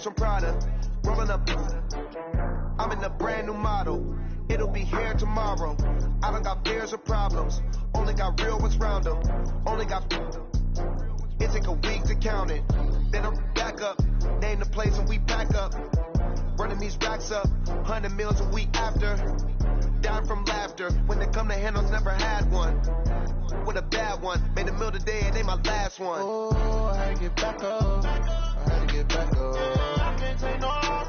from Prada. Rolling up, I'm in a brand new model. It'll be here tomorrow. I don't got fears or problems. Only got real ones round them. Only got. It take a week to count it. Then I'm back up. Name the place and we pack up. Running these racks up. 100 meals a week after. Down from laughter. When they come to handles, never had one. With a bad one. Made a meal today and ain't my last one. Oh, I had to get back up. I had to get back up. I can't take no off.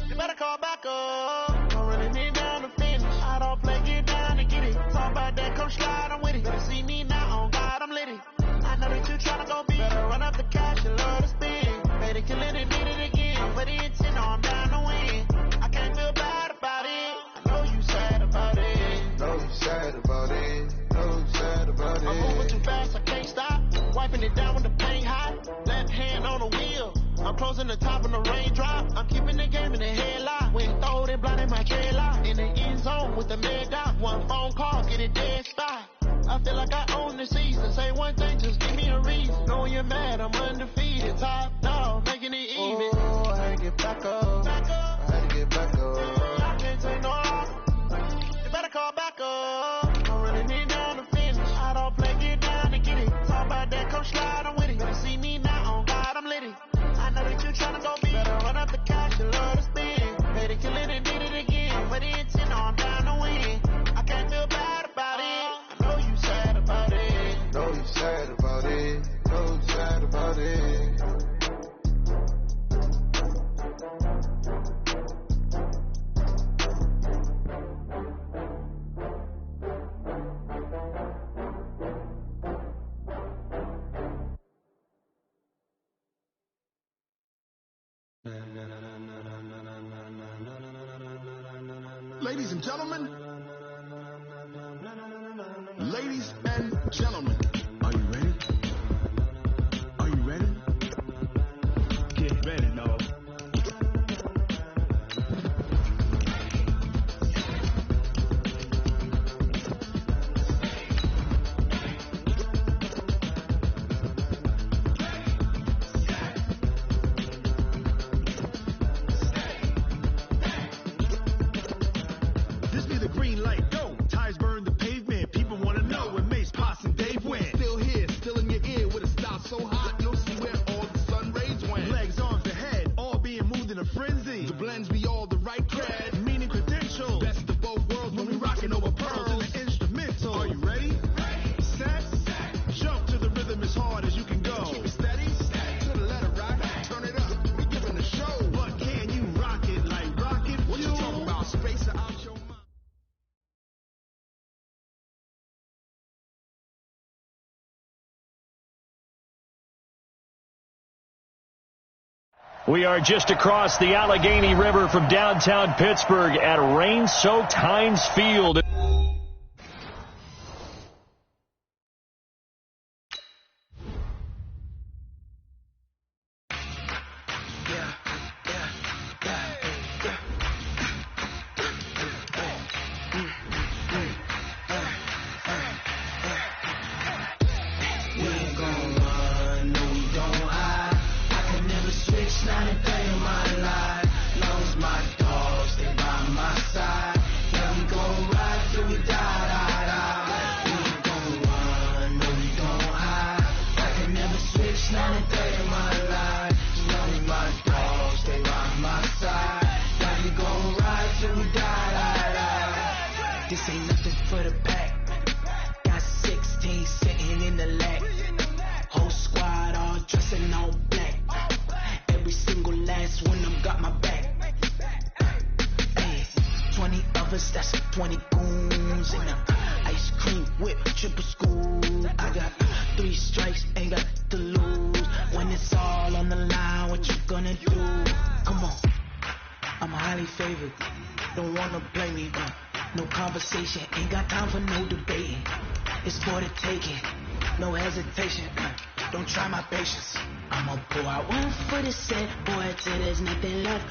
You better call back up. Don't really need down to finish. I don't play, get down to get it. Talk about that, come slide, I'm with it. Better see me now, on God, I'm lit it. I know that you tryna go big. Better run up the cash and love to spin. Pay the kill it and did it again. But the intent, no, I'm down to win. I can't feel bad about it. I know you sad about it. Know you sad about it. Know you sad about it. I'm moving too fast, I can't stop. Wiping it down when the pain hot. Left hand on the wheel. I'm closing the top of the raindrop. I'm keeping the game in the headlock. When throw it, blinding my dreadlock. In the end zone with the mad dot. One phone call, get a dead spot. I feel like I own the season. Say one thing, just give me a reason. Knowing you're mad, I'm undefeated. Top dog, making it even. Oh, I had to get back up. I had to get back up. I can't take no off. You better call back up. Don't really need down to finish. I don't play, get down to get it. Talk about that, come slide, I'm with it. Better see me now, on God, I'm lit it. I know that you tryna go big. Better run up the cash and love to spin. Made it, kill it and did it again. But the intent, no, I'm down to win. I can't feel bad about it. I know you sad about it. Know you sad about it. Know you sad about it. Ladies and gentlemen, ladies and gentlemen, are you ready? Are you ready? Get ready, no. This be the green light, go. Tires burn the pavement. People want to know where Mace, Potts, and Dave went. Still here, still in your ear with a style so hot, you'll see where all the sun rays went. Legs, arms, and head, all being moved in a frenzy. The blends be all the right cred, meaning credentials. Best of both worlds when we rocking over pearls in the instrumental. Are you ready? Set, jump to the rhythm as hard as you can go. Keep it steady, to the letter rock, turn it up. We giving a show. But can you rock it like rocket fuel? What you talking about? Space out your mind. We are just across the Allegheny River from downtown Pittsburgh at rain-soaked Heinz Field. This ain't nothing for the pack. Got 16 sitting in the lap. Whole squad all dressing all black. Every single last one of them got my back. Hey, 20 of us, that's 20 goons. And ice cream whip, triple school. I got 3 strikes, ain't got to lose. When it's all on the line, what you gonna do? Come on, I'm highly favored. Don't wanna blame me, but no conversation, ain't got time for no debating. It's for the taking, no hesitation. Don't try my patience. I'ma pour out one for the set, boy, till there's nothing left.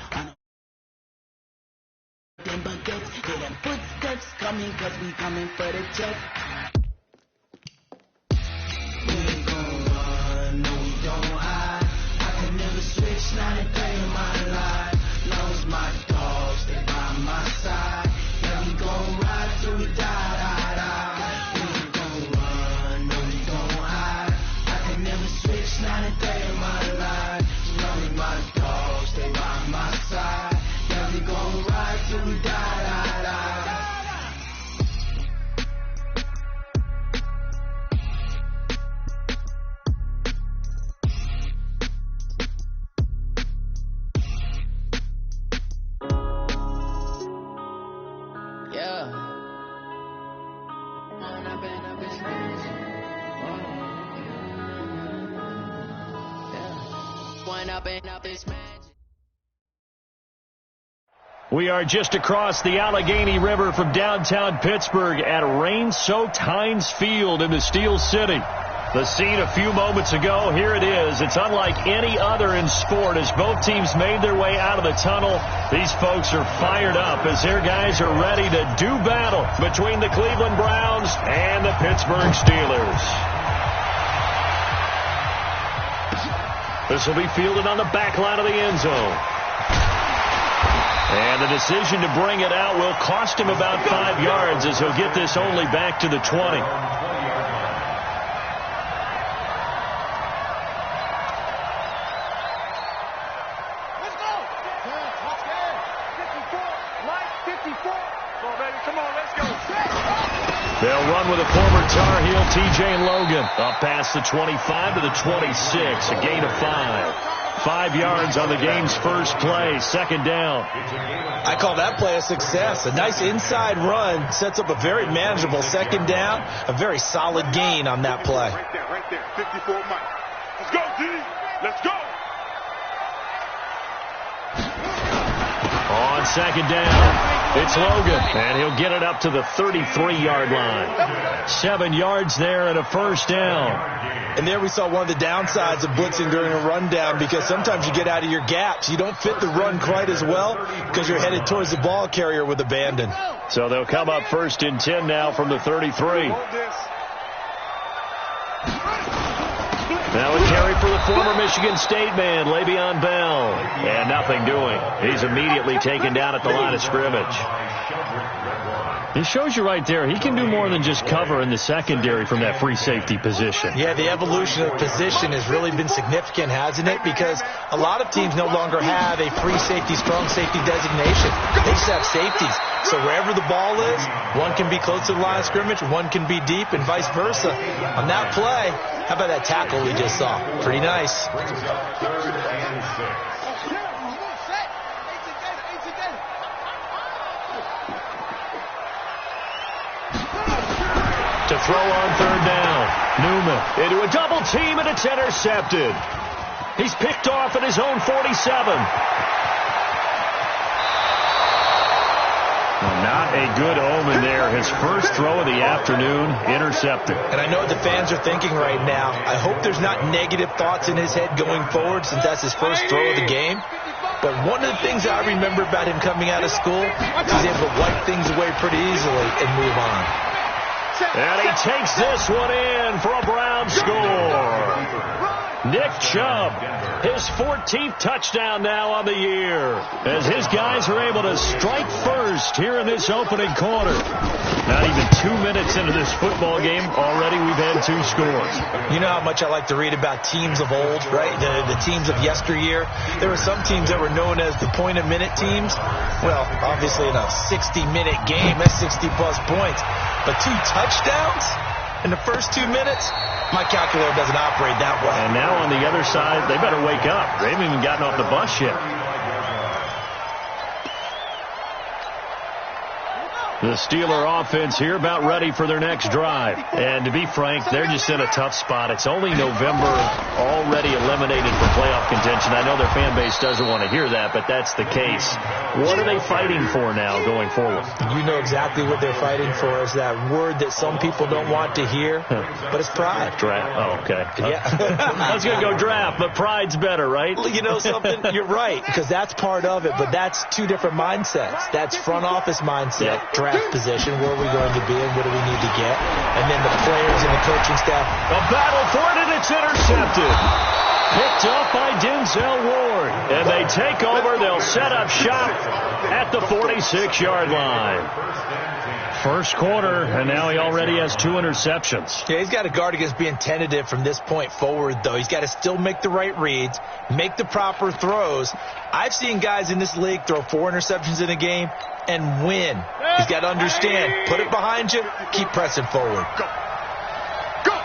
Them baguettes, hear them footsteps coming, cause we coming for the check. We ain't gon' run, no we don't hide. I can never switch, not a day in my showing up and up is magic. We are just across the Allegheny River from downtown Pittsburgh at rain-soaked Heinz Field in the Steel City. The scene a few moments ago, here it is. It's unlike any other in sport as both teams made their way out of the tunnel. These folks are fired up as their guys are ready to do battle between the Cleveland Browns and the Pittsburgh Steelers. This will be fielded on the back line of the end zone. And the decision to bring it out will cost him about 5 yards as he'll get this only back to the 20. Let's go. Mike, 54. Come on, baby. Come on, let's go. They'll run with a former Tar Heel, T.J. Logan. Up past the 25 to the 26. A gain of 5. 5 yards on the game's first play. Second down. I call that play a success. A nice inside run sets up a very manageable second down. A very solid gain on that play. Right there. 54 Mike. Let's go, D. Let's go. On second down, it's Logan, and he'll get it up to the 33-yard line. 7 yards there and a first down. And there we saw one of the downsides of blitzing during a rundown, because sometimes you get out of your gaps. You don't fit the run quite as well because you're headed towards the ball carrier with abandon. So they'll come up 1st and 10 now from the 33. Now a carry for the former Michigan State man, Le'Veon Bell. And nothing doing. He's immediately taken down at the line of scrimmage. It shows you right there, he can do more than just cover in the secondary from that free safety position. Yeah, the evolution of position has really been significant, hasn't it? Because a lot of teams no longer have a free safety, strong safety designation. They just have safeties. So wherever the ball is, one can be close to the line of scrimmage, one can be deep, and vice versa. On that play, how about that tackle we just saw? Pretty nice. To throw on third down. Newman into a double team, and it's intercepted. He's picked off at his own 47. Not a good omen there. His first throw of the afternoon, intercepted. And I know what the fans are thinking right now. I hope there's not negative thoughts in his head going forward, since that's his first throw of the game. But one of the things I remember about him coming out of school is he's able to wipe things away pretty easily and move on. And he takes this one in for a Brown score. Nick Chubb, his 14th touchdown now on the year, as his guys are able to strike first here in this opening quarter. Not even 2 minutes into this football game, already we've had 2 scores. You know how much I like to read about teams of old, right? The teams of yesteryear. There were some teams that were known as the point-a-minute teams. Well, obviously in a 60-minute game, that's 60-plus points. But 2 touchdowns in the first 2 minutes? My calculator doesn't operate that way. And now on the other side, they better wake up. They haven't even gotten off the bus yet. The Steeler offense here about ready for their next drive. And to be frank, they're just in a tough spot. It's only November, already eliminated from playoff contention. I know their fan base doesn't want to hear that, but that's the case. What are they fighting for now going forward? You know exactly what they're fighting for. Is that word that some people don't want to hear, but it's pride. Draft. Oh, okay. Yeah. I was going to go draft, but pride's better, right? Well, you know something? You're right, because that's part of it, but that's 2 different mindsets. That's front office mindset, draft position, where are we going to be and what do we need to get, and then the players and the coaching staff. A battle for it, and it's intercepted. Picked up by Denzel Ward, and they take over. They'll set up shop at the 46-yard line. First quarter, and now he already has 2 interceptions. Yeah, he's got to guard against being tentative from this point forward, though. He's got to still make the right reads, make the proper throws. I've seen guys in this league throw 4 interceptions in a game and win. He's got to understand, put it behind you, keep pressing forward. Go. Go.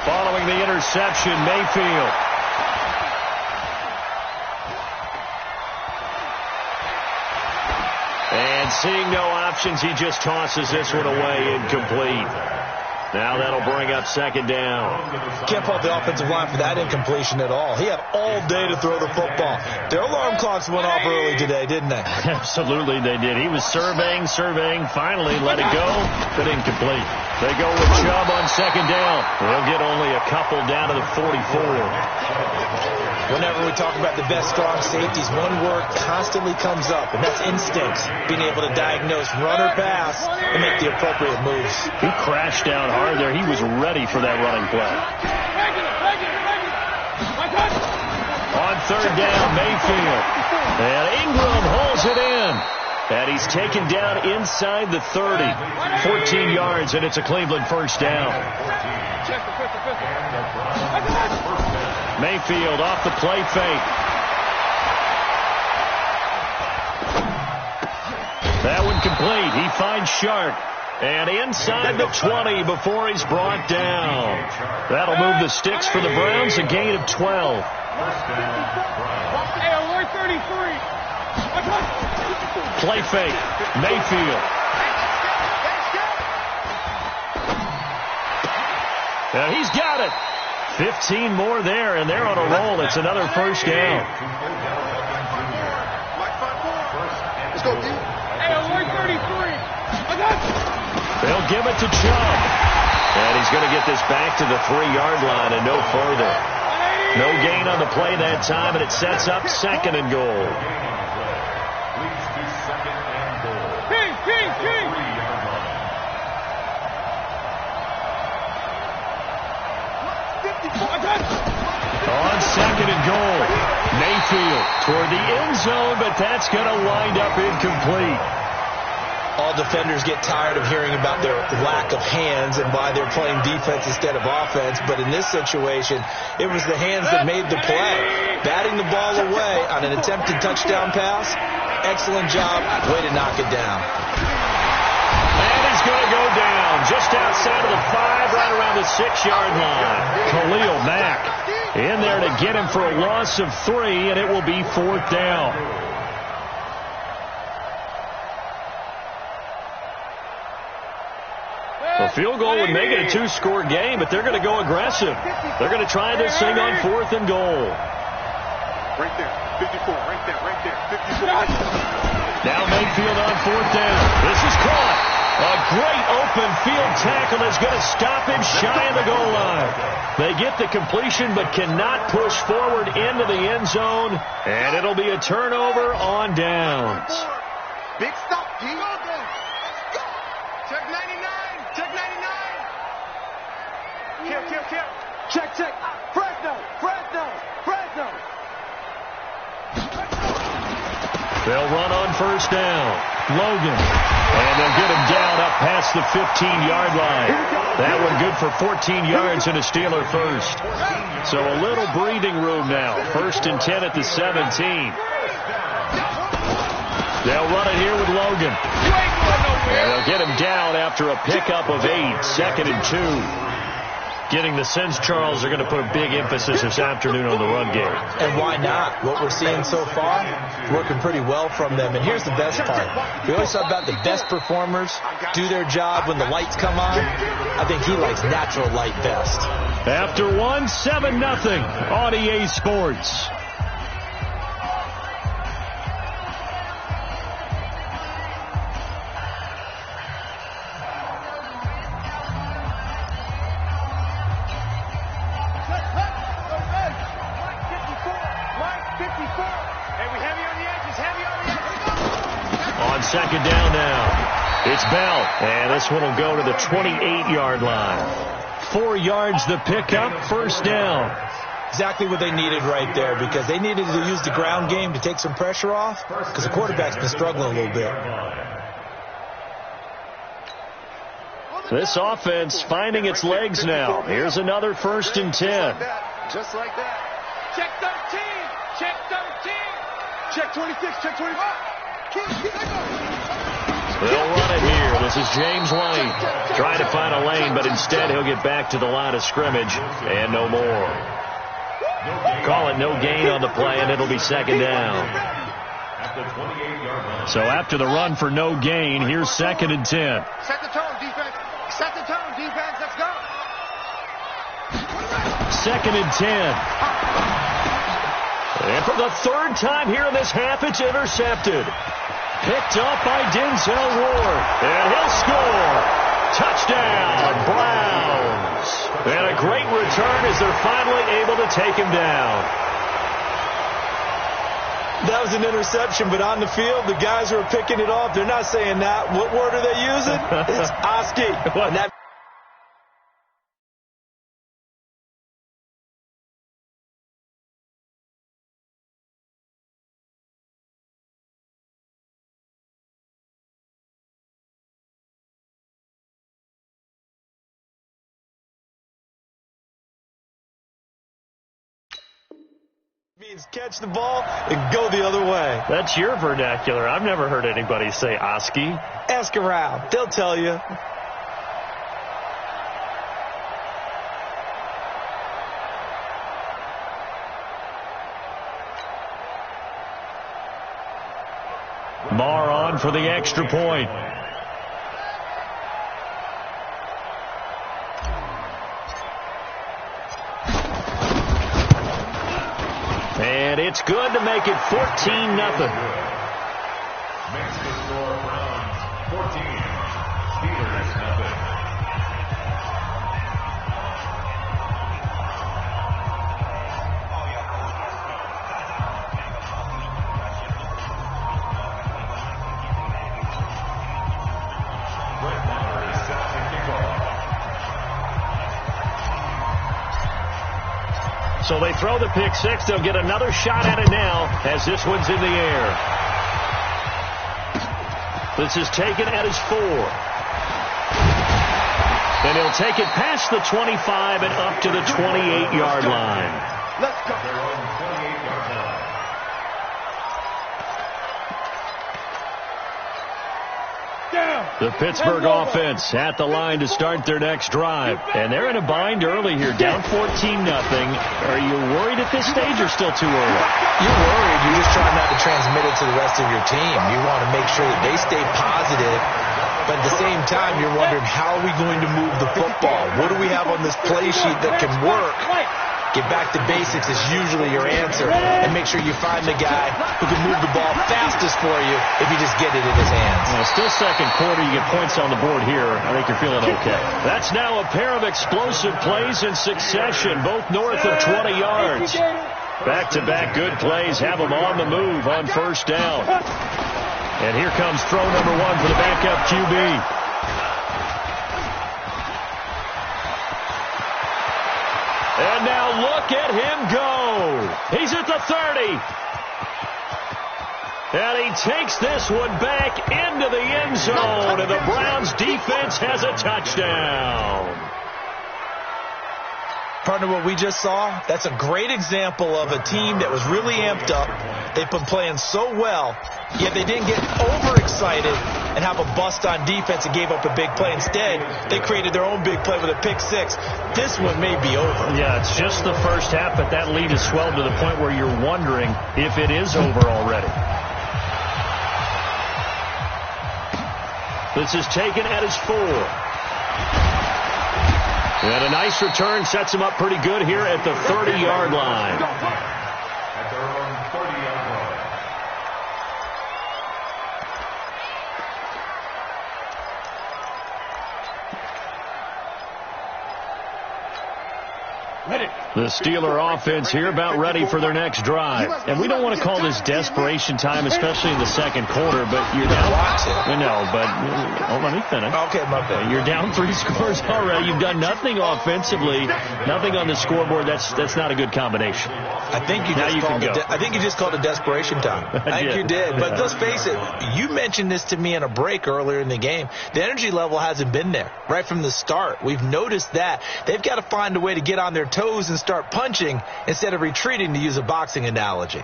Following the interception, Mayfield. And seeing no options, he just tosses this one away, incomplete. Now that'll bring up second down. Can't fault the offensive line for that incompletion at all. He had all day to throw the football. Their alarm clocks went off early today, didn't they? Absolutely they did. He was surveying, finally let it go, but incomplete. They go with Chubb on second down. They'll get only a couple down to the 44. Whenever we talk about the best strong safeties, one word constantly comes up, and that's instincts. Being able to diagnose run or pass and make the appropriate moves. He crashed down hard there. He was ready for that running play. On third down, Mayfield. And Ingram holds it in. And he's taken down inside the 30. 14 yards, and it's a Cleveland first down. Mayfield off the play fake. That one complete. He finds Sharp. And inside the 20 before he's brought down. That'll move the sticks for the Browns, a gain of 12. Play fake. Mayfield. And he's got it. 15 more there, and they're on a roll. It's another first down. Let's go, D. They'll give it to Chubb. And he's going to get this back to the 3-yard line and no further. No gain on the play that time, and it sets up second and goal. On second and goal, Mayfield toward the end zone, but that's going to wind up incomplete. All defenders get tired of hearing about their lack of hands and why they're playing defense instead of offense. But in this situation, it was the hands that made the play. Batting the ball away on an attempted touchdown pass. Excellent job. Way to knock it down. And he's going to go down just outside of the 5, right around the 6-yard line. Khalil Mack in there to get him for a loss of 3, and it will be 4th down. A field goal would make it a 2-score game, but they're going to go aggressive. They're going to try this thing on 4th and goal. Right there. 54. Right there. 54. Now Mayfield on 4th down. This is caught. A great open field tackle is going to stop him shy of the goal line. They get the completion but cannot push forward into the end zone, and it'll be a turnover on downs. Big stop, D. Check 99. Check 99. Kill. Check. Fresno. They'll run on first down. Logan. And they'll get him down up past the 15-yard line. That one good for 14 yards and a Steeler first. So a little breathing room now. 1st and 10 at the 17. They'll run it here with Logan. And they'll get him down after a pickup of 8. 2nd and 2. Getting the sense, Charles, are going to put a big emphasis this afternoon on the run game. And why not? What we're seeing so far, working pretty well from them. And here's the best part. We always talk about the best performers do their job when the lights come on. I think he likes natural light best. After 1, 7-0 on EA Sports. Second down now. It's Bell. And this one will go to the 28-yard line. 4 yards the pickup. First down. Exactly what they needed right there, because they needed to use the ground game to take some pressure off, because the quarterback's been struggling a little bit. This offense finding its legs now. Here's another 1st and 10. Just like that. Check 13. Check 13. Check 26. Check 25. They'll run it here. This is James Lane trying to find a lane, but instead he'll get back to the line of scrimmage and no more. Call it no gain on the play, and it'll be second down. So after the run for no gain, here's 2nd and 10. Set the tone, defense. Set the tone, defense. Let's go. 2nd and 10. And for the 3rd time here in this half, it's intercepted. Picked up by Denzel Ward. And he'll score. Touchdown, Browns. And a great return as they're finally able to take him down. That was an interception, but on the field, the guys who are picking it off, they're not saying that. What word are they using? It's Oski. And that means catch the ball and go the other way. That's your vernacular. I've never heard anybody say Oski. Ask around. They'll tell you. Marr on for the extra point. And it's good to make it 14-0. Makes the score Browns 14, Steelers 0. So they throw the pick six. They'll get another shot at it now as this one's in the air. This is taken at his 4. And he'll take it past the 25 and up to the 28-yard line. Let's go. Their own 28-yard line. The Pittsburgh offense at the line to start their next drive. And they're in a bind early here, down 14-0. Are you worried at this stage or still too early? You're worried. You're just trying not to transmit it to the rest of your team. You want to make sure that they stay positive. But at the same time, you're wondering, how are we going to move the football? What do we have on this play sheet that can work? Get back to basics is usually your answer. And make sure you find the guy who can move the ball fastest for you if you just get it in his hands. Well, still second quarter. You get points on the board here. I think you're feeling okay. That's now a pair of explosive plays in succession, both north of 20 yards. Back-to-back good plays have them on the move on first down. And here comes throw number 1 for the backup QB. And now look at him go. He's at the 30. And he takes this one back into the end zone. And the Browns defense has a touchdown. Partner, what we just saw, that's a great example of a team that was really amped up. They've been playing so well, yet they didn't get overexcited and have a bust on defense and gave up a big play. Instead, they created their own big play with a pick six. This one may be over. Yeah, it's just the first half, but that lead has swelled to the point where you're wondering if it is over already. This is taken at his 4. And a nice return sets him up pretty good here at the 30-yard line. At their own 30-yard line. The Steeler offense here about ready for their next drive. And we don't want to call this desperation time, especially in the second quarter, but you're down. No, but let me finish. Okay, my bad. You're down 3 scores already. You've done nothing offensively, nothing on the scoreboard. That's not a good combination. I think you just called it desperation time. I think you did. But let's face it, you mentioned this to me in a break earlier in the game. The energy level hasn't been there right from the start. We've noticed that. They've got to find a way to get on their toes and start punching instead of retreating, to use a boxing analogy.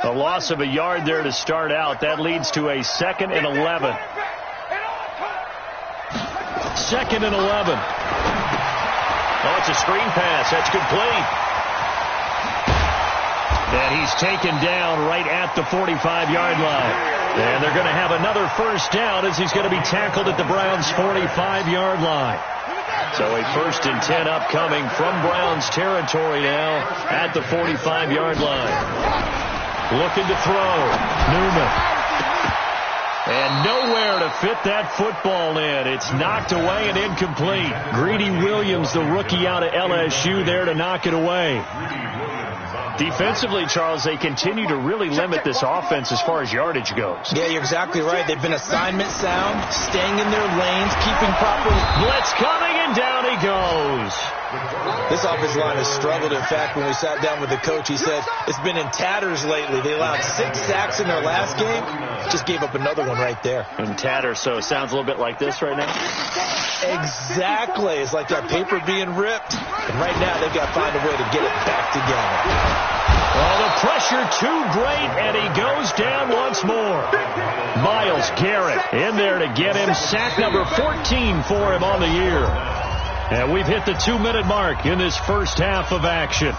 A loss of a yard there to start out. That leads to a 2nd and 11. 2nd and 11. Oh, it's a screen pass. That's complete. And he's taken down right at the 45-yard line. And they're going to have another first down as he's going to be tackled at the Browns' 45-yard line. So a 1st and 10 upcoming from Browns territory now at the 45-yard line. Looking to throw. Newman. And nowhere to fit that football in. It's knocked away and incomplete. Greedy Williams, the rookie out of LSU, there to knock it away. Defensively, Charles, they continue to really limit this offense as far as yardage goes. Yeah, you're exactly right. They've been assignment sound, staying in their lanes, keeping proper. Blitz coming, and down he goes. This offensive line has struggled. In fact, when we sat down with the coach, he said it's been in tatters lately. They allowed 6 sacks in their last game. Just gave up another one right there. In tatters, so it sounds a little bit like this right now? Exactly. It's like that paper being ripped. And right now, they've got to find a way to get it back together. Oh, the pressure too great, and he goes down once more. Myles Garrett in there to get him. Sack number 14 for him on the year. And we've hit the 2-minute mark in this first half of action.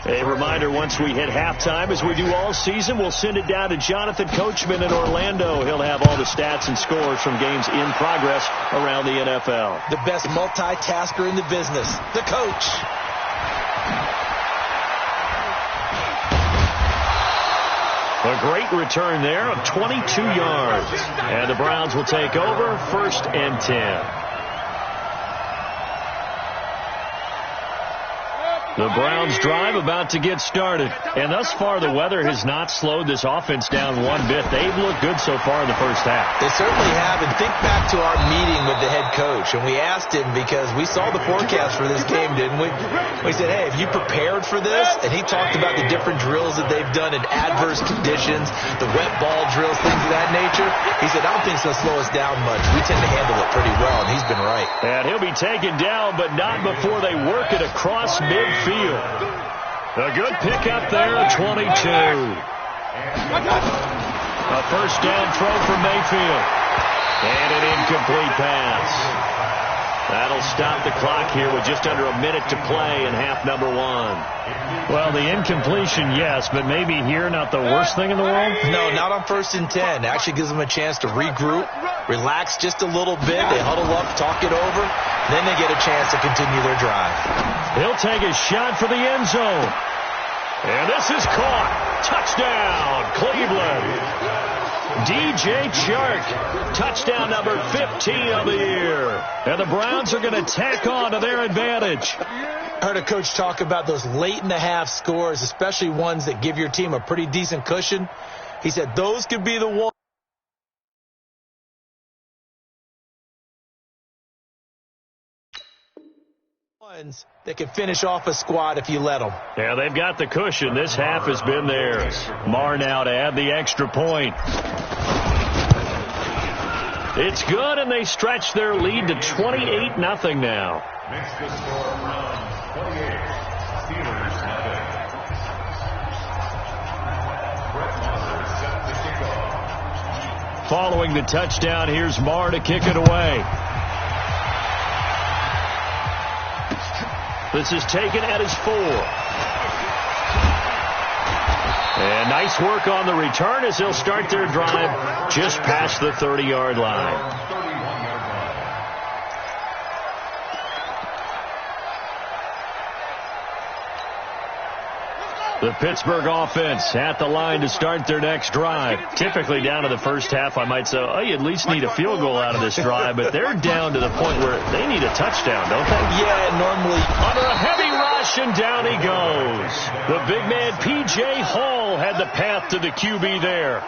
A reminder, once we hit halftime, as we do all season, we'll send it down to Jonathan Coachman in Orlando. He'll have all the stats and scores from games in progress around the NFL. The best multitasker in the business, the coach. A great return there of 22 yards. And the Browns will take over, 1st and 10. The Browns drive about to get started. And thus far, the weather has not slowed this offense down one bit. They've looked good so far in the first half. They certainly have. And think back to our meeting with the head coach. And we asked him, because we saw the forecast for this game, didn't we? We said, hey, have you prepared for this? And he talked about the different drills that they've done in adverse conditions, the wet ball drills, things of that nature. He said, I don't think it's going to slow us down much. We tend to handle it pretty well, and he's been right. And he'll be taken down, but not before they work it across midfield. A good pickup there at 22. A first down throw from Mayfield. And an incomplete pass. That'll stop the clock here with just under a minute to play in half number 1. Well, the incompletion, yes, but maybe here not the worst thing in the world? No, not on 1st and 10. Actually gives them a chance to regroup, relax just a little bit. They huddle up, talk it over. Then they get a chance to continue their drive. He'll take a shot for the end zone. And this is caught. Touchdown, Cleveland. DJ Chark, touchdown number 15 of the year. And the Browns are going to tack on to their advantage. I heard a coach talk about those late-in-the-half scores, especially ones that give your team a pretty decent cushion. He said those could be the ones that can finish off a squad if you let them. Yeah, they've got the cushion. This half has been theirs. Marr now to add the extra point. It's good, and they stretch their lead to 28-0 now. Makes the score Browns 28, Steelers nothing. Brett Maher set to kick off. Following the touchdown, here's Marr to kick it away. This is taken at his 4. And nice work on the return as they'll start their drive just past the 30-yard line. The Pittsburgh offense at the line to start their next drive. Typically down to the first half, I might say, oh, you at least need a field goal out of this drive, but they're down to the point where they need a touchdown, don't they? Yeah, normally. Under a heavy rush, and down he goes. The big man, P.J. Hall, had the path to the QB there.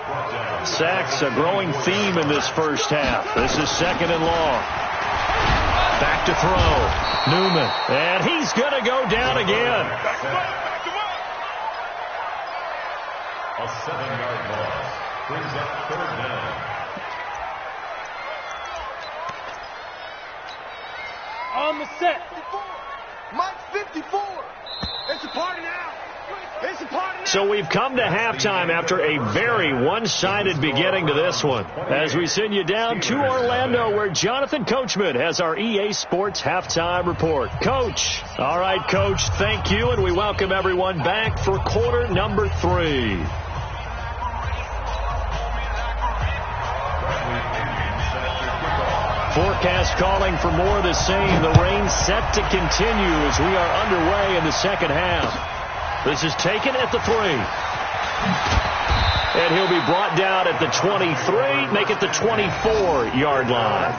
Sacks, a growing theme in this first half. This is 2nd and long. Back to throw. Newman, and he's going to go down again. A 7-yard loss brings up 3rd down. On the set. Mike 54. It's a party now. So we've come to halftime after a very one-sided beginning to this one. As we send you down to Orlando, where Jonathan Coachman has our EA Sports halftime report. Coach. All right, Coach, thank you, and we welcome everyone back for quarter number 3. Forecast calling for more of the same. The rain set to continue as we are underway in the second half. This is taken at the 3. And he'll be brought down at the 23, make it the 24-yard line.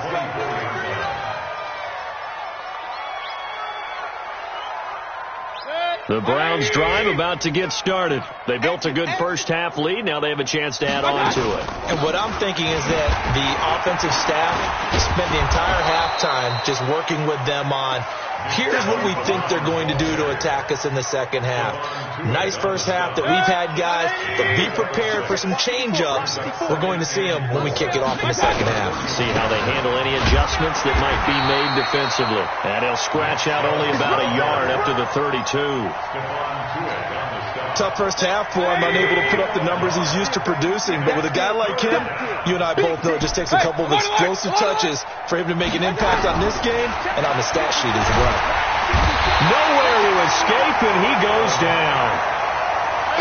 The Browns' drive about to get started. They built a good first-half lead. Now they have a chance to add on to it. And what I'm thinking is that the offensive staff spent the entire halftime just working with them on, here's what we think they're going to do to attack us in the second half. Nice first half that we've had, guys, but be prepared for some change-ups. We're going to see them when we kick it off in the second half. See how they handle any adjustments that might be made defensively. And he'll scratch out only about a yard up to the 32. Tough first half for him, unable to put up the numbers he's used to producing. But with a guy like him, you and I both know it just takes a couple of explosive touches for him to make an impact on this game and on the stat sheet as well. Nowhere to escape, and he goes down.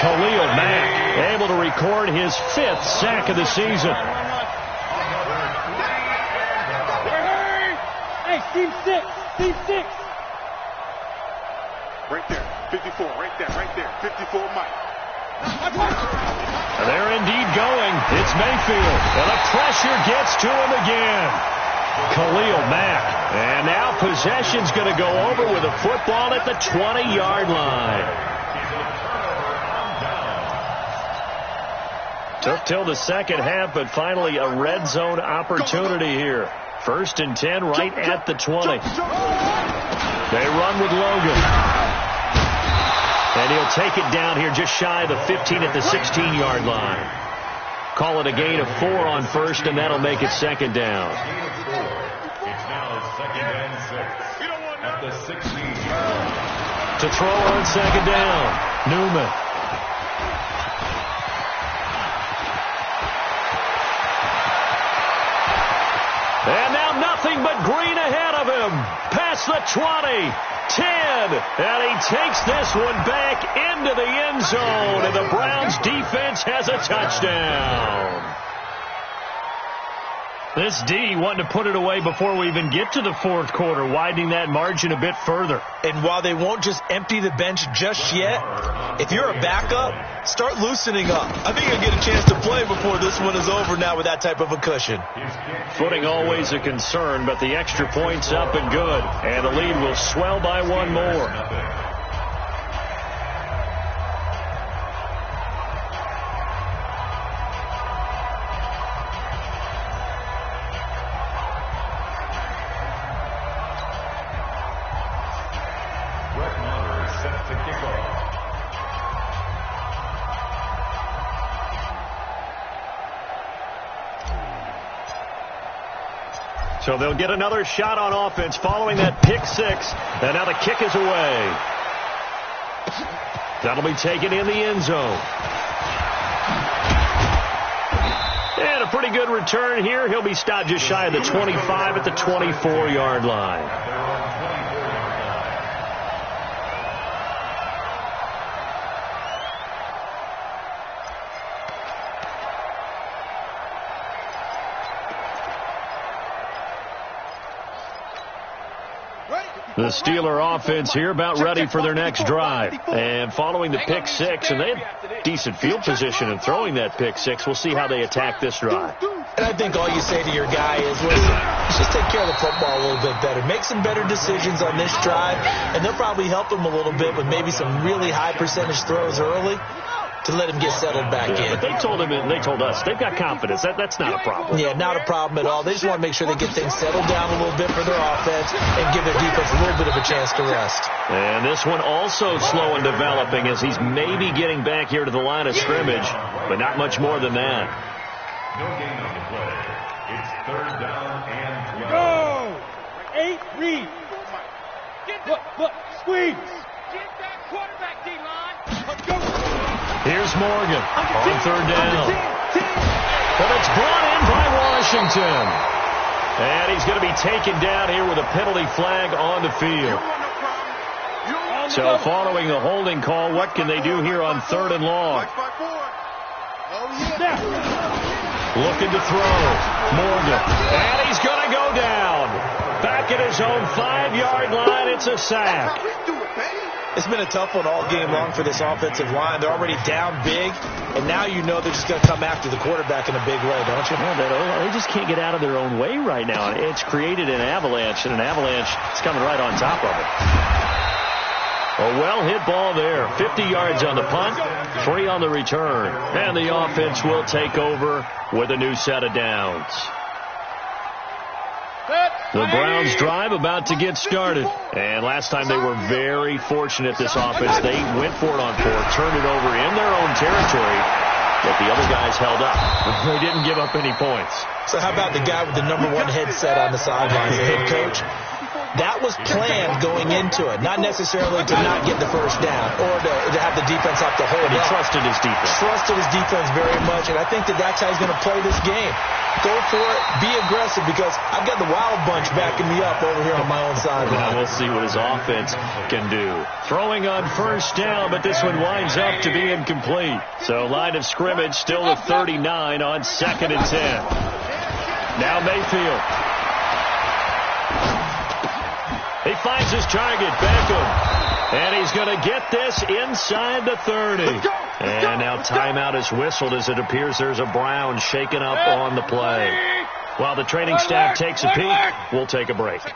Khalil Mack able to record his 5th sack of the season. Hey, team 6, team 6. Right there, 54, right there, 54 Mike. They're indeed going. It's Mayfield, and the pressure gets to him again. Khalil Mack, and now possession's going to go over with a football at the 20-yard line. Took till the second half, but finally a red zone opportunity here. 1st and 10 right at the 20. They run with Logan. And he'll take it down here just shy of the 15 at the 16-yard line. Call it a gain of 4 on 1st, and that'll make it 2nd down. It's now 2nd and 6 at the 16-yard line. To throw on 2nd down, Newman. And now nothing but green ahead of him. Past the 20. 10, and he takes this one back into the end zone, and the Browns defense has a touchdown. This D wanting to put it away before we even get to the 4th quarter, widening that margin a bit further. And while they won't just empty the bench just yet, if you're a backup, start loosening up. I think you'll get a chance to play before this one is over now with that type of a cushion. Footing always a concern, but the extra point's up and good, and the lead will swell by 1 more. So they'll get another shot on offense following that pick 6. And now the kick is away. That'll be taken in the end zone. And a pretty good return here. He'll be stopped just shy of the 25 at the 24-yard line. The Steeler offense here about ready for their next drive. And following the pick 6, and they have decent field position in throwing that pick 6. We'll see how they attack this drive. And I think all you say to your guy is, listen, let's just take care of the football a little bit better. Make some better decisions on this drive, and they'll probably help him a little bit with maybe some really high percentage throws early to let him get settled back in. But they told him, and they told us, they've got confidence. That's not a problem. Yeah, not a problem at all. They just want to make sure they get things settled down a little bit for their offense and give their defense a little bit of a chance to rest. And this one also slow in developing as he's maybe getting back here to the line of scrimmage, but not much more than that. No gain on the play. It's 3rd down and 12. Go! 8, read. Look, squeeze. Here's Morgan on third down. But it's brought in by Washington. And he's going to be taken down here with a penalty flag on the field. So following the holding call, what can they do here on third and long? Looking to throw. Morgan. And he's going to go down. Back at his own 5-yard line. It's a sack. It's been a tough one all game long for this offensive line. They're already down big, and now you know they're just going to come after the quarterback in a big way, don't you? Yeah, they just can't get out of their own way right now. It's created an avalanche, and an avalanche is coming right on top of it. A well-hit ball there. 50 yards on the punt, 3 on the return. And the offense will take over with a new set of downs. The Browns drive about to get started. And last time they were very fortunate, this offense. They went for it on 4, turned it over in their own territory, but the other guys held up. They didn't give up any points. So how about the guy with the #1 headset on the sidelines, the head coach? That was planned going into it, not necessarily to not get the first down or to have the defense have to hold it. He up. trusted his defense. Trusted his defense very much, and I think that's how he's going to play this game. Go for it, be aggressive, because I've got the wild bunch backing me up over here on my own sideline. We'll see what his offense can do. Throwing on first down, but this one winds up to be incomplete. So line of scrimmage still at 39 on 2nd and 10. Now Mayfield. He finds his target, Beckham. And he's going to get this inside the 30. And now timeout is whistled as it appears there's a Brown shaken up on the play. While the training staff takes a peek, we'll take a break. On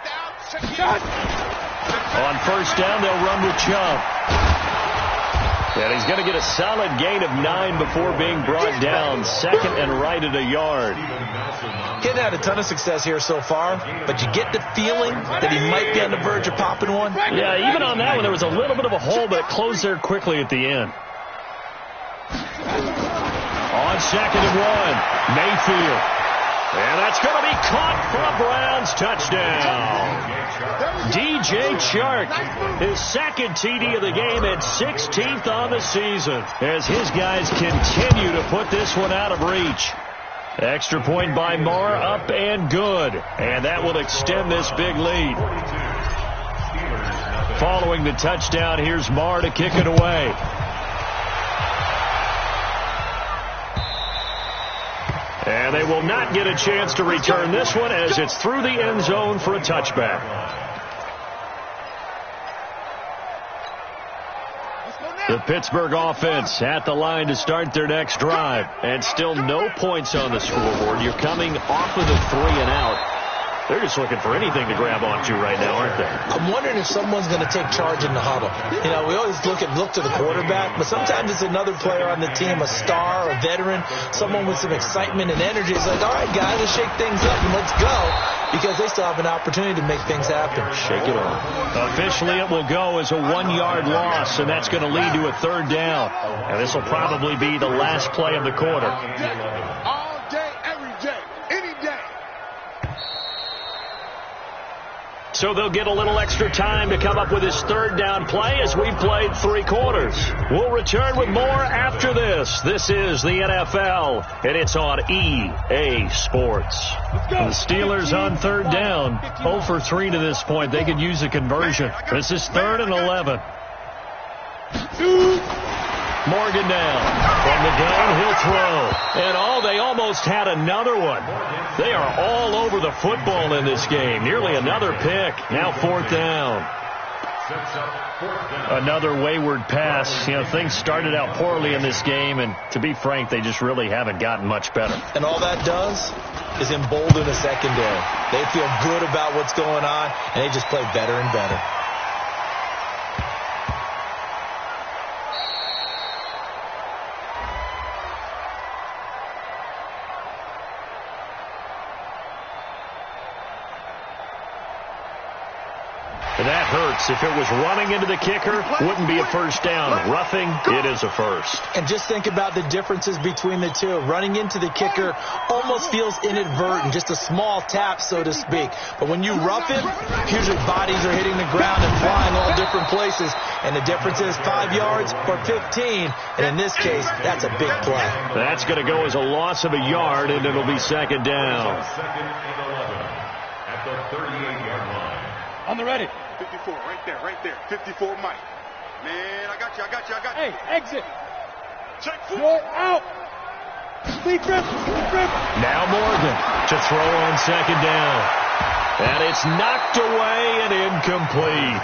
first down, they'll run with Chubb. And he's going to get a solid gain of 9 before being brought down. 2nd and right at a yard. He hadn't had a ton of success here so far, but you get the feeling that he might be on the verge of popping one. Yeah, even on that one, there was a little bit of a hole, but it closed there quickly at the end. On 2nd and 1, Mayfield. And that's going to be caught for a Browns touchdown. DJ Chark, his 2nd TD of the game and 16th on the season, as his guys continue to put this one out of reach. Extra point by Marr, up and good. And that will extend this big lead. Following the touchdown, here's Marr to kick it away. And they will not get a chance to return this one as it's through the end zone for a touchback. The Pittsburgh offense at the line to start their next drive. And still no points on the scoreboard. You're coming off of the 3 and out. They're just looking for anything to grab onto right now, aren't they? I'm wondering if someone's going to take charge in the huddle. You know, we always look to the quarterback, but sometimes it's another player on the team, a star, a veteran, someone with some excitement and energy. It's like, all right, guys, let's shake things up and let's go, because they still have an opportunity to make things happen. Shake it up. Officially, it will go as a 1-yard loss, and that's going to lead to a 3rd down. And this will probably be the last play of the quarter. All day, every day, any day. So they'll get a little extra time to come up with his 3rd down play as we've played 3 quarters. We'll return with more after this. This is the NFL, and it's on EA Sports. The Steelers on 3rd down. 0 for 3 to this point. They could use a conversion. This is 3rd and 11. Morgan down. From the gun, he'll throw. And they almost had another one. They are all over the football in this game. Nearly another pick. Now 4th down. Another wayward pass. You know, things started out poorly in this game, and to be frank, they just really haven't gotten much better. And all that does is embolden the secondary. They feel good about what's going on, and they just play better and better. And that hurts. If it was running into the kicker, wouldn't be a first down. Roughing, it is a first. And just think about the differences between the two. Running into the kicker almost feels inadvertent, just a small tap, so to speak. But when you rough him, usually bodies are hitting the ground and flying all different places. And the difference is 5 yards or 15. And in this case, that's a big play. That's going to go as a loss of a yard, and it'll be second down. Second and 11 at the 38-yard line. On the ready. 54, right there. 54, Mike. Man, I got you. Hey, exit. Check foot. You're out. Speed grip. Now Morgan to throw on second down. And it's knocked away and incomplete.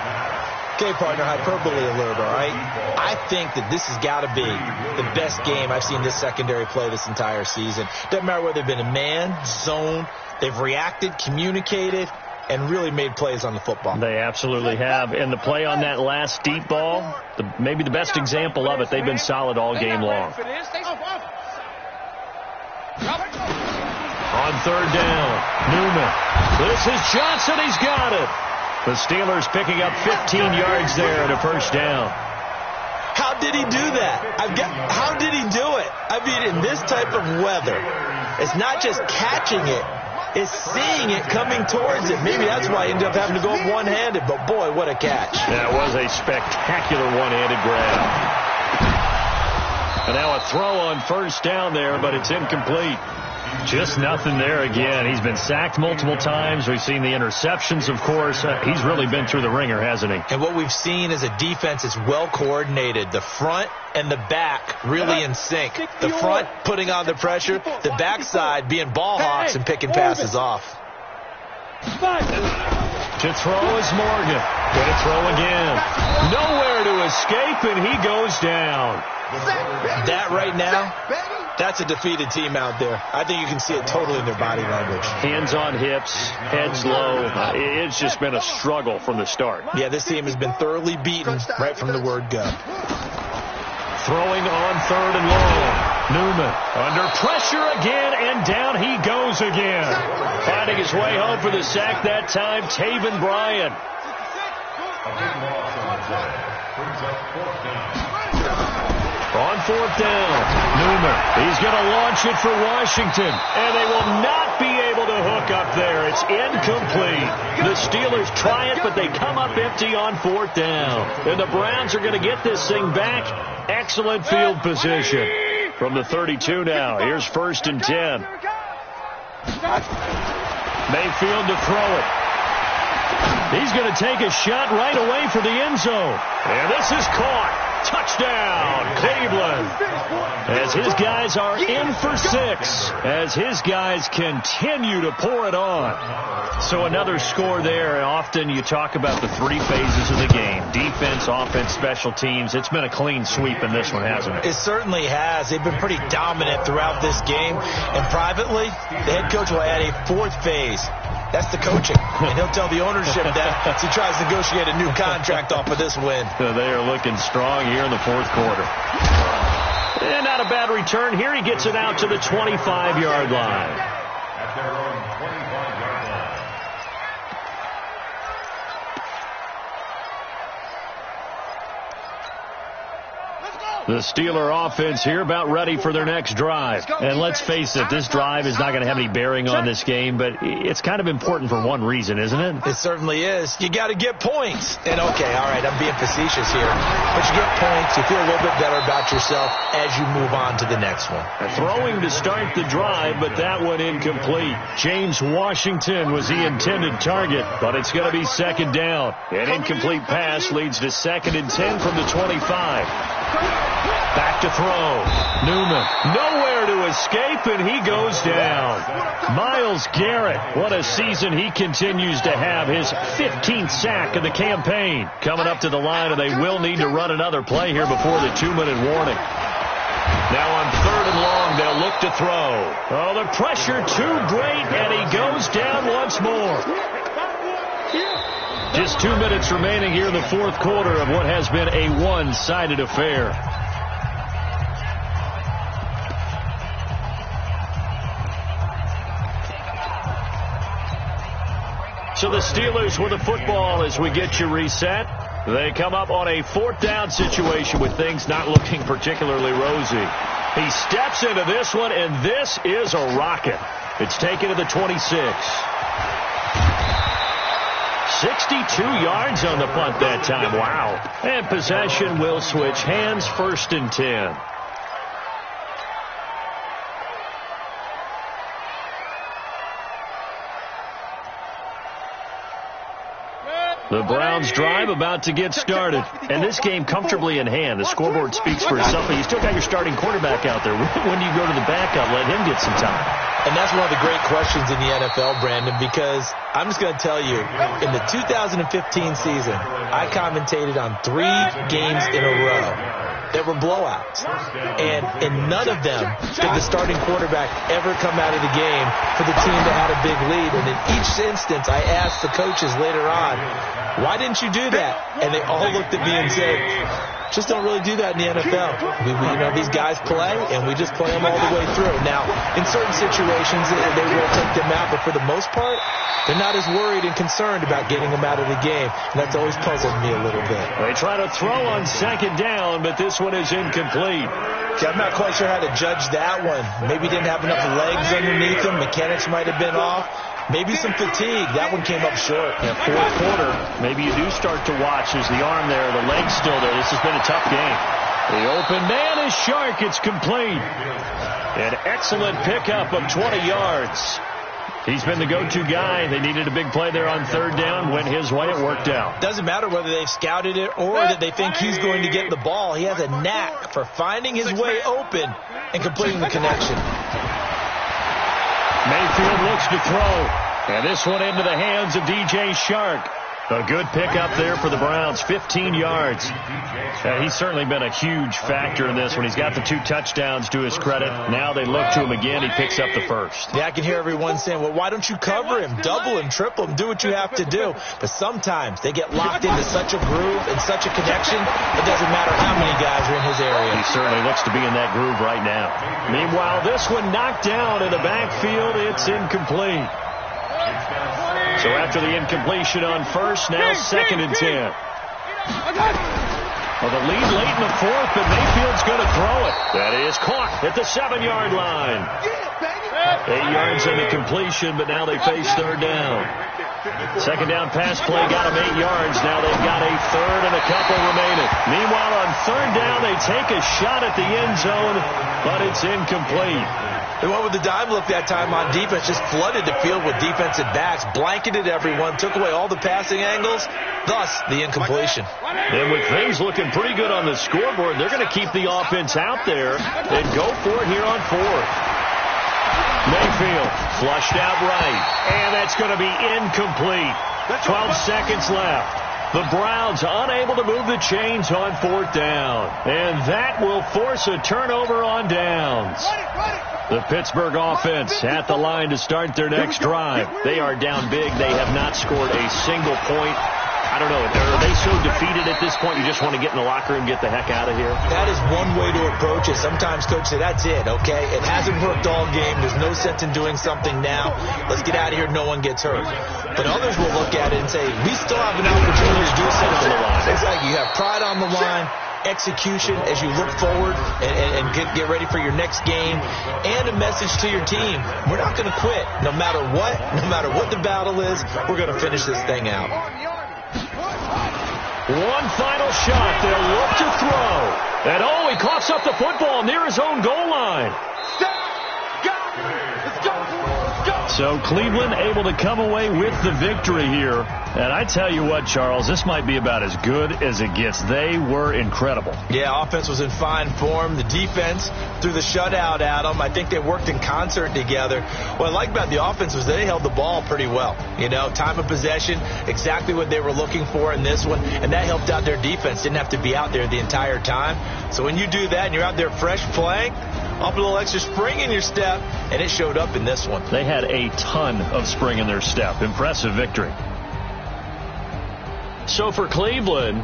Okay, partner, hyperbole alert, all right? I think that this has got to be the best game I've seen this secondary play this entire season. Doesn't matter whether they've been in man, zone, they've reacted, communicated, and really made plays on the football. They absolutely have. And the play on that last deep ball, maybe the best example of it, they've been solid all game long. On third down, Newman. This is Johnson. He's got it. The Steelers picking up 15 yards there and a first down. How did he do that? How did he do it? I mean, in this type of weather, it's not just catching it. Is seeing it coming towards it. Maybe that's why he ended up having to go one-handed, but boy, what a catch. That was a spectacular one-handed grab. And now a throw on first down there, but it's incomplete. Just nothing there again. He's been sacked multiple times. We've seen the interceptions, of course. He's really been through the ringer, hasn't he? And what we've seen is a defense that's well coordinated. The front and the back really in sync. The front putting on the pressure, the backside being ball hawks and picking passes off. To throw is Morgan. Going to throw again. Nowhere to escape, and he goes down. That right now, that's a defeated team out there. I think you can see it totally in their body language. Hands on hips, heads low. It's just been a struggle from the start. Yeah, this team has been thoroughly beaten right from the word go. Throwing on third and long. Newman under pressure again, and down he goes again. Finding his way home for the sack that time, Taven Bryan. A big loss on the play. Brings up fourth down. On fourth down, Newman. He's going to launch it for Washington, and they will not be able to hook up there. It's incomplete. The Steelers try it, but they come up empty on fourth down. And the Browns are going to get this thing back. Excellent field position. From the 32 now, here's first and 10. Mayfield to throw it. He's going to take a shot right away for the end zone. And this is caught. Touchdown, Cleveland. As his guys are in for 6. As his guys continue to pour it on. So another score there. And often you talk about the 3 phases of the game. Defense, offense, special teams. It's been a clean sweep in this one, hasn't it? It certainly has. They've been pretty dominant throughout this game. And privately, the head coach will add a 4th phase. That's the coaching. And he'll tell the ownership that as he tries to negotiate a new contract off of this win. So they are looking strong here in the fourth quarter. And not a bad return. Here he gets it out to the 25-yard line. At their own 25-yard line. The Steeler offense here about ready for their next drive. And let's face it, this drive is not going to have any bearing on this game, but it's kind of important for one reason, isn't it? It certainly is. You got to get points. And okay, all right, I'm being facetious here. But you get points, you feel a little bit better about yourself as you move on to the next one. Throwing to start the drive, but that one incomplete. James Washington was the intended target, but it's going to be second down. An incomplete pass leads to second and 10 from the 25. Back to throw. Newman. Nowhere to escape, and he goes down. Myles Garrett. What a season he continues to have. His 15th sack of the campaign. Coming up to the line, and they will need to run another play here before the 2-minute warning. Now on third and long, they'll look to throw. Oh, the pressure too great, and he goes down once more. Just 2 minutes remaining here in the fourth quarter of what has been a one-sided affair. So the Steelers with the football as we get you reset. They come up on a 4th down situation with things not looking particularly rosy. He steps into this one, and this is a rocket. It's taken to the 26. 62 yards on the punt that time. Wow. And possession will switch hands, 1st and 10. The Browns drive about to get started. And this game comfortably in hand. The scoreboard speaks for itself. But you still got your starting quarterback out there. When do you go to the backup? Let him get some time. And that's one of the great questions in the NFL, Brandon, because I'm just going to tell you, in the 2015 season, I commentated on 3 games in a row that were blowouts. And in none of them did the starting quarterback ever come out of the game for the team that had a big lead. And in each instance, I asked the coaches later on, why didn't you do that? And they all looked at me and said, just don't really do that in the NFL. These guys play, and we just play them all the way through. Now, in certain situations, they will take them out, but for the most part, they're not as worried and concerned about getting them out of the game. And that's always puzzled me a little bit. They try to throw on 2nd down, but this one is incomplete. See, I'm not quite sure how to judge that one. Maybe didn't have enough legs underneath him. Mechanics might have been off. Maybe some fatigue. That one came up short. Yeah, 4th quarter, maybe you do start to watch. There's the arm there, the leg's still there. This has been a tough game. The open man is Shark. It's complete. An excellent pickup of 20 yards. He's been the go-to guy. They needed a big play there on 3rd down. Went his way. It worked out. Doesn't matter whether they've scouted it or that they think he's going to get the ball. He has a knack for finding his way open and completing the connection. Mayfield looks to throw. And this one into the hands of DJ Shark. A good pickup there for the Browns, 15 yards. He's certainly been a huge factor in this one. He's got the 2 touchdowns to his credit. Now they look to him again. He picks up the 1st. Yeah, I can hear everyone saying, well, why don't you cover him, double him, triple him, do what you have to do. But sometimes they get locked into such a groove and such a connection, it doesn't matter how many guys are in his area. He certainly looks to be in that groove right now. Meanwhile, this one knocked down in the backfield. It's incomplete. So after the incompletion on 1st, now 2nd and 10. Well, the lead late in the 4th, but Mayfield's going to throw it. That is caught at the 7-yard line. 8 yards in the completion, but now they face 3rd down. 2nd down pass play got them 8 yards. Now they've got a 3rd and a couple remaining. Meanwhile, on 3rd down, they take a shot at the end zone, but it's incomplete. They went with the dime look that time on defense, just flooded the field with defensive backs, blanketed everyone, took away all the passing angles, thus the incompletion. And with things looking pretty good on the scoreboard, they're going to keep the offense out there and go for it here on 4th. Mayfield flushed out right, and that's going to be incomplete. 12 seconds left. The Browns unable to move the chains on 4th down, and that will force a turnover on downs. The Pittsburgh offense at the line to start their next drive. They are down big. They have not scored a single point. I don't know. Are they so defeated at this point you just want to get in the locker room and get the heck out of here? That is one way to approach it. Sometimes coaches say, that's it, okay? It hasn't worked all game. There's no sense in doing something now. Let's get out of here. No one gets hurt. But others will look at it and say, we still have an opportunity to do something. It's like you have pride on the line, execution as you look forward and get ready for your next game, and a message to your team. We're not going to quit. No matter what the battle is, we're going to finish this thing out. One final shot. They'll look to throw. And he coughs up the football near his own goal line. So Cleveland able to come away with the victory here. And I tell you what, Charles, this might be about as good as it gets. They were incredible. Yeah, offense was in fine form. The defense threw the shutout at them. I think they worked in concert together. What I like about the offense was they held the ball pretty well. You know, time of possession, exactly what they were looking for in this one. And that helped out their defense. Didn't have to be out there the entire time. So when you do that and you're out there fresh playing, up a little extra spring in your step, and it showed up in this one. They had a ton of spring in their step. Impressive victory. So for Cleveland,